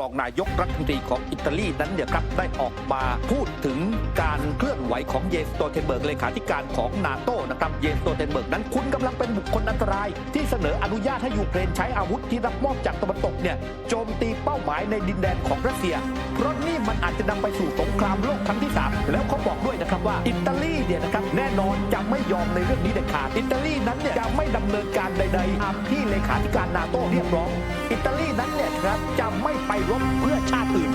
องนายกรัฐมนตรีของอิตาลีนั้นเนี่ยครับได้ออกมาพูดถึงการเคลื่อนไหวของเยนสโตเทนเบิร์กเลขาธิการของนาโต้นะครับเยนสโตเทนเบิร์กนั้นคุณกำลังเป็นบุคคลอันตรายที่เสนออนุญาตให้ยูเครนใช้อาวุธที่รับมอบจากตะวันตกเนี่ยโจมตีเป้าหมายในดินแดนของรัสเซียเพราะนี่มันอาจจะนำไปสู่สงครามโลกครั้งที่3แล้วเขาบอกด้วยนะครับว่าอิตาลีเนี่ยนะครับแน่นอนจะไม่ยอมในเรื่องนี้เด็ดขาดอิตาลีนั้นเนี่ยจะไม่ดำเนินการใดๆตามที่เลขาธิการนาโต้เรียกร้องอิตาลีนั้นเนี่ยครับจะไม่ไปรบเพื่อชาติอื่น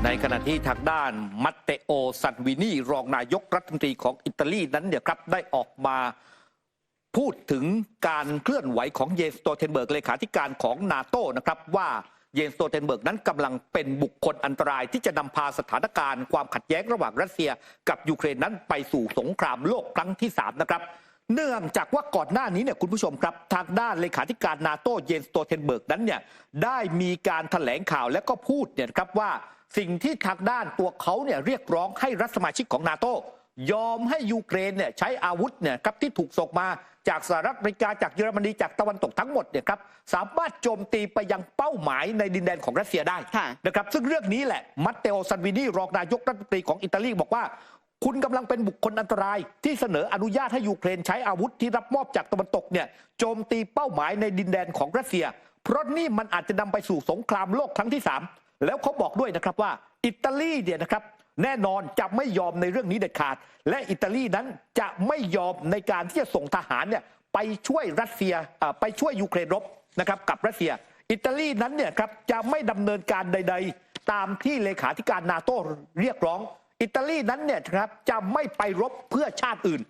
ในขณะที่ทางด้านมัตเตโอซันวินีรองนายกรัฐมนตรีของอิตาลีนั้นเนี่ยครับได้ออกมาพูดถึงการเคลื่อนไหวของเยนสโตเทนเบิร์กเลขาธิการของนาโต้นะครับว่าเยนสโตเทนเบิร์กนั้นกำลังเป็นบุคคลอันตรายที่จะนำพาสถานการณ์ความขัดแย้งระหว่างรัสเซียกับยูเครนนั้นไปสู่สงครามโลกครั้งที่3นะครับเนื่องจากว่าก่อนหน้านี้เนี่ยคุณผู้ชมครับทางด้านเลขาธิการนาโต้เยนสโตเทนเบิร์กนั้นเนี่ยได้มีการแถลงข่าวและก็พูดเนี่ยครับว่าสิ่งที่ทางด้านตัวเขาเนี่ยเรียกร้องให้รัฐสมาชิกของนาโต้ยอมให้ยูเครนเนี่ยใช้อาวุธเนี่ยครับที่ถูกส่งมาจากสหรัฐอเมริกาจากเยอรมนีจากตะวันตกทั้งหมดเนี่ยครับสามารถโจมตีไปยังเป้าหมายในดินแดนของรัสเซียได้นะครับซึ่งเรื่องนี้แหละมัตเตโอซันวินีรองนายกรัฐมนตรีของอิตาลีบอกว่าคุณกำลังเป็นบุคคลอันตรายที่เสนออนุญาตให้ยูเครนใช้อาวุธที่รับมอบจากตะวันตกเนี่ยโจมตีเป้าหมายในดินแดนของรัสเซียเพราะนี่มันอาจจะนำไปสู่สงครามโลกครั้งที่3แล้วเขาบอกด้วยนะครับว่าอิตาลีเนี่ยนะครับแน่นอนจะไม่ยอมในเรื่องนี้เด็ดขาดและอิตาลีนั้นจะไม่ยอมในการที่จะส่งทหารเนี่ยไปช่วยรัสเซียไปช่วยยูเครนรบนะครับกับรัสเซียอิตาลีนั้นเนี่ยครับจะไม่ดำเนินการใดๆตามที่เลขาธิการนาโต้เรียกร้องอิตาลีนั้นเนี่ยครับจะไม่ไปรบเพื่อชาติอื่น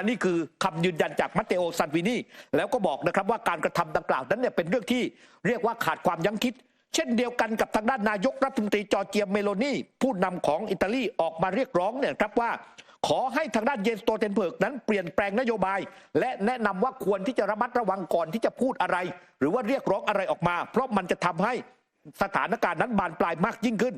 นี่คือคำยืนยันจากมัตเตโอซันวินีแล้วก็บอกนะครับว่าการกระทำดังกล่าวนั้นเนี่ยเป็นเรื่องที่เรียกว่าขาดความยั้งคิดเช่นเดียวกันกับทางด้านนายกรัฐมนตรีจอร์เจียเมโลนีผู้นำของอิตาลีออกมาเรียกร้องเนี่ยครับว่าขอให้ทางด้านเยนสโตเทนเบิร์กนั้นเปลี่ยนแปลงนโยบายและแนะนำว่าควรที่จะระมัดระวังก่อนที่จะพูดอะไรหรือว่าเรียกร้องอะไรออกมาเพราะมันจะทำให้สถานการณ์นั้นบานปลายมากยิ่งขึ้น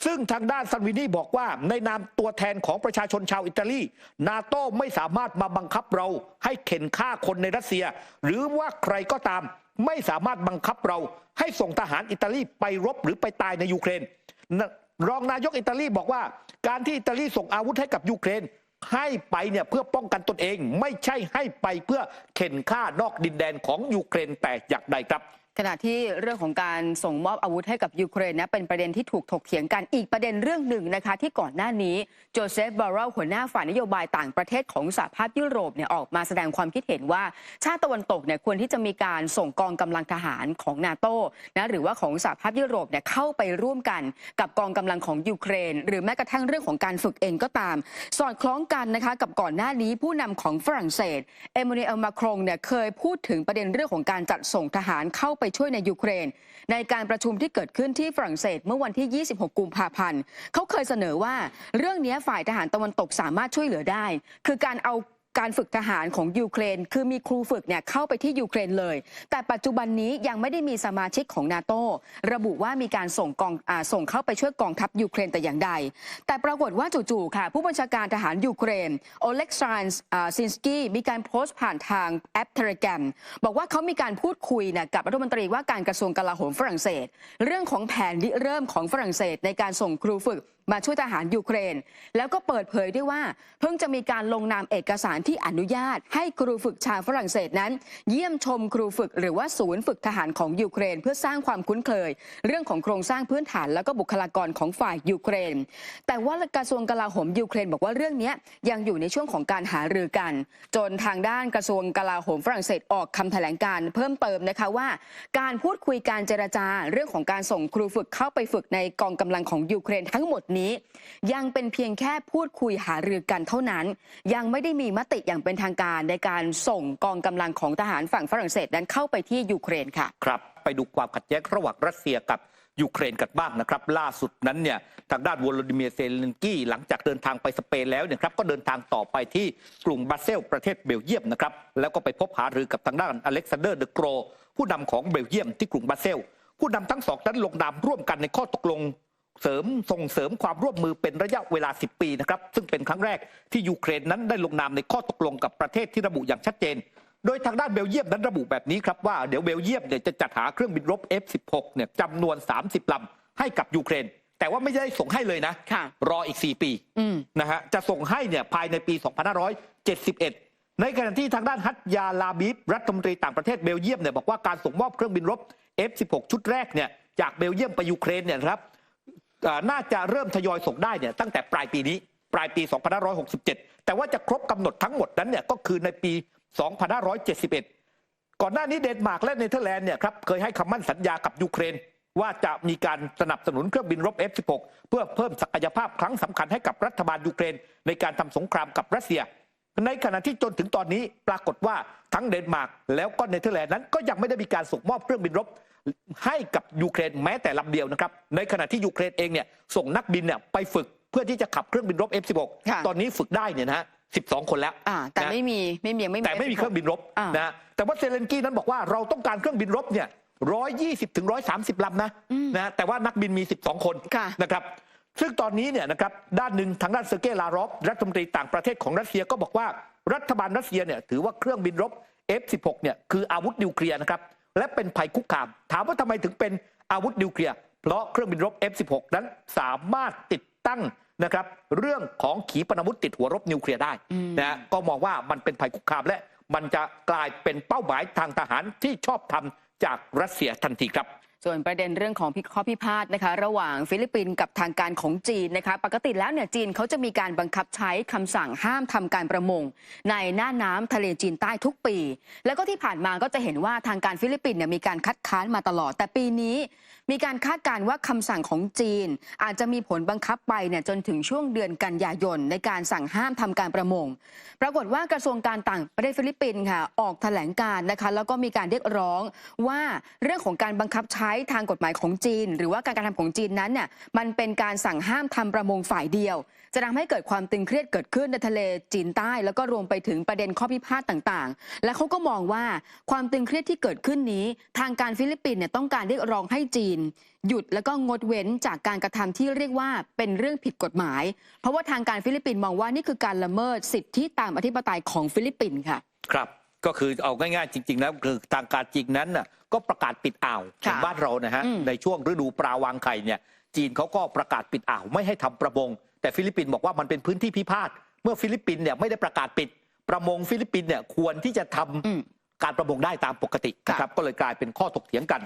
ซึ่งทางด้านซันวินีบอกว่าในนามตัวแทนของประชาชนชาวอิตาลีนาโต้ไม่สามารถมาบังคับเราให้เข็นฆ่าคนในรัสเซียหรือว่าใครก็ตามไม่สามารถบังคับเราให้ส่งทหารอิตาลีไปรบหรือไปตายในยูเครนรองนายกอิตาลีบอกว่าการที่อิตาลีส่งอาวุธให้กับยูเครนให้ไปเนี่ยเพื่อป้องกันตนเองไม่ใช่ให้ไปเพื่อเข็นฆ่านอกดินแดนของยูเครนแต่อย่างใดครับขณะที่เรื่องของการส่งมอบอาวุธให้กับยูเครนนะเป็นประเด็นที่ถูกถกเถียงกันอีกประเด็นเรื่องหนึ่งนะคะที่ก่อนหน้านี้โจเซฟบอเรลหัวหน้าฝ่ายนโยบายต่างประเทศของสหภาพยุโรปเนี่ยออกมาแสดงความคิดเห็นว่าชาติตะวันตกเนี่ยควรที่จะมีการส่งกองกำลังทหารของนาโต้นะหรือว่าของสหภาพยุโรปเนี่ยเข้าไปร่วมกันกับกองกำลังของยูเครนหรือแม้กระทั่งเรื่องของการฝึกเองก็ตามสอดคล้องกันนะคะกับก่อนหน้านี้ผู้นำของฝรั่งเศสเอมมานูเอลมาครงเนี่ยเคยพูดถึงประเด็นเรื่องของการจัดส่งทหารเข้าไปช่วยในยูเครนในการประชุมที่เกิดขึ้นที่ฝรั่งเศสเมื่อวันที่ 26 กุมภาพันธ์เขาเคยเสนอว่าเรื่องนี้ฝ่ายทหารตะวันตกสามารถช่วยเหลือได้คือการเอาการฝึกทหารของยูเครนคือมีครูฝึกเนี่ยเข้าไปที่ยูเครนเลยแต่ปัจจุบันนี้ยังไม่ได้มีสมาชิกของนาโต้ระบุว่ามีการส่งเข้าไปช่วยกองทัพยูเครนแต่อย่างใดแต่ปรากฏว่าจู่ๆค่ะผู้บัญชาการทหารยูเครนโอเล็กซานซินสกี้มีการโพสต์ผ่านทางแอป Telegram บอกว่าเขามีการพูดคุยนะกับรัฐมนตรีว่าการกระทรวงกลาโหมฝรั่งเศสเรื่องของแผนริเริ่มของฝรั่งเศสในการส่งครูฝึกมาช่วยทหารยูเครนแล้วก็เปิดเผยด้วยว่าเพิ่งจะมีการลงนามเอกสารที่อนุญาตให้ครูฝึกชาวฝรั่งเศสนั้นเยี่ยมชมครูฝึกหรือว่าศูนย์ฝึกทหารของยูเครนเพื่อสร้างความคุ้นเคยเรื่องของโครงสร้างพื้นฐานแล้วก็บุคลากรของฝ่ายยูเครนแต่ว่ากระทรวงกลาโหมยูเครนบอกว่าเรื่องนี้ยังอยู่ในช่วงของการหารือกันจนทางด้านกระทรวงกลาโหมฝรั่งเศสออกคำแถลงการเพิ่มเติมนะคะว่าการพูดคุยการเจรจาเรื่องของการส่งครูฝึกเข้าไปฝึกในกองกำลังของยูเครนทั้งหมดนี้ยังเป็นเพียงแค่พูดคุยหารือกันเท่านั้นยังไม่ได้มีมติอย่างเป็นทางการในการส่งกองกำลังของทหารฝั่งฝรั่งเศสนั้นเข้าไปที่ยูเครนค่ะครับไปดูความขัดแย้งระหว่างรัสเซียกับยูเครนกันบ้างนะครับล่าสุดนั้นเนี่ยทางด้านวโลดิเมียร์เซเลนสกี้หลังจากเดินทางไปสเปนแล้วเนี่ยครับก็เดินทางต่อไปที่กรุงบรัสเซลส์ประเทศเบลเยียมนะครับแล้วก็ไปพบหารือกับทางด้านอเล็กซานเดอร์เดอโกรผู้นำของเบลเยียมที่กรุงบรัสเซลส์ผู้นำทั้งสองนั้นลงนามร่วมกันในข้อตกลงส่งเสริมความร่วมมือเป็นระยะเวลา10 ปีนะครับซึ่งเป็นครั้งแรกที่ยูเครนนั้นได้ลงนามในข้อตกลงกับประเทศที่ระบุอย่างชัดเจน โดยทางด้านเบลเยียมนั้นระบุแบบนี้ครับว่าเดี๋ยวเบลเยียมเนี่ยจะจัดหาเครื่องบินรบ F-16 เนี่ยจำนวน30 ลำให้กับยูเครนแต่ว่าไม่ได้ส่งให้เลยนะ ค่ะ รออีก4 ปีนะฮะจะส่งให้เนี่ยภายในปี 2571 ในขณะที่ทางด้านฮัตยาลาบีฟรัฐมนตรีต่างประเทศเบลเยียมเนี่ยบอกว่าการส่งมอบเครื่องบินรบ F-16 ชุดแรกเนี่ยจากเบลเยียมไปยูเครนเนี่ยครับน่าจะเริ่มทยอยส่งได้เนี่ยตั้งแต่ปลายปีนี้ปลายปี 2567 แต่ว่าจะครบกำหนดทั้งหมดนั้นเนี่ยก็คือในปี 2571 ก่อนหน้านี้เดนมาร์กและเนเธอร์แลนด์เนี่ยครับเคยให้คำมั่นสัญญากับยูเครนว่าจะมีการสนับสนุนเครื่องบินรบ F-16 เพื่อเพิ่มศักยภาพครั้งสำคัญให้กับรัฐบาลยูเครนในการทำสงครามกับรัสเซียในขณะที่จนถึงตอนนี้ปรากฏว่าทั้งเดนมาร์กแล้วก็เนเธอร์แลนด์นั้นก็ยังไม่ได้มีการส่งมอบเครื่องบินรบให้กับยูเครนแม้แต่ลำเดียวนะครับในขณะที่ยูเครนเองเนี่ยส่งนักบินเนี่ยไปฝึกเพื่อที่จะขับเครื่องบินรบ F-16 ตอนนี้ฝึกได้เนี่ยนะฮะ12 คนแล้วแต่ไม่มีแต่ไม่มีเครื่องบินรบนะแต่ว่าเซเลนกี้นั้นบอกว่าเราต้องการเครื่องบินรบเนี่ย120 ถึง 130 ลำนะแต่ว่านักบินมี12 คนนะครับซึ่งตอนนี้เนี่ยนะครับด้านหนึ่งทางด้านเซอร์เกย์ลารอฟรัฐมนตรีต่างประเทศของรัสเซียก็บอกว่ารัฐบาลรัสเซียเนี่ยถือว่าเครื่องบินรบ F-16 เนี่ยคืออาวุธนิวเคลียร์นะครับและเป็นภัยคุกคามถามว่าทำไมถึงเป็นอาวุธนิวเคลียร์เพราะเครื่องบินรบ F-16 นั้นสามารถติดตั้งนะครับเรื่องของขีปนาวุธติดหัวรบนิวเคลียร์ได้นะก็มองว่ามันเป็นภัยคุกคามและมันจะกลายเป็นเป้าหมายทางทหารที่ชอบทำจากรัสเซียทันทีครับส่วนประเด็นเรื่องของข้อพิพาทนะคะระหว่างฟิลิปปินส์กับทางการของจีนนะคะปกติแล้วเนี่ยจีนเขาจะมีการบังคับใช้คำสั่งห้ามทำการประมงในหน้าน้ำทะเลจีนใต้ทุกปีแล้วก็ที่ผ่านมาก็จะเห็นว่าทางการฟิลิปปินส์เนี่ยมีการคัดค้านมาตลอดแต่ปีนี้มีการคาดการณ์ว่าคำสั่งของจีนอาจจะมีผลบังคับไปเนี่ยจนถึงช่วงเดือนกันยายนในการสั่งห้ามทำการประมงปรากฏว่ากระทรวงการต่างประเทศฟิลิปปินส์ค่ะออกแถลงการณ์นะคะแล้วก็มีการเรียกร้องว่าเรื่องของการบังคับใช้ทางกฎหมายของจีนหรือว่าการกระทำของจีนนั้นเนี่ยมันเป็นการสั่งห้ามทำประมงฝ่ายเดียวจะทำให้เกิดความตึงเครียดเกิดขึ้นในทะเลจีนใต้แล้วก็รวมไปถึงประเด็นข้อพิพาทต่างๆและเขาก็มองว่าความตึงเครียดที่เกิดขึ้นนี้ทางการฟิลิปปินส์เนี่ยต้องการเรียกร้องให้จีนหยุดแล้วก็งดเว้นจากการกระทำที่เรียกว่าเป็นเรื่องผิดกฎหมายเพราะว่าทางการฟิลิปปินส์มองว่านี่คือการละเมิดสิทธิตามอธิปไตยของฟิลิปปินส์ค่ะครับก็คือเอาง่ายๆจริงๆแล้วคือทางการจีนนั้นน่ะก็ประกาศปิดอ่าวของบ้านเรานะฮะในช่วงฤดูปลาวางไข่เนี่ยจีนเขาก็ประกาศปิดอ่าวไม่ให้ทำประมงแต่ฟิลิปปินส์บอกว่ามันเป็นพื้นที่พิพาทเมื่อฟิลิปปินส์เนี่ยไม่ได้ประกาศปิดประมงฟิลิปปินส์เนี่ยควรที่จะทำการประมงได้ตามปกตินะครับก็เลยกลายเป็นข้อถกเถียงกัน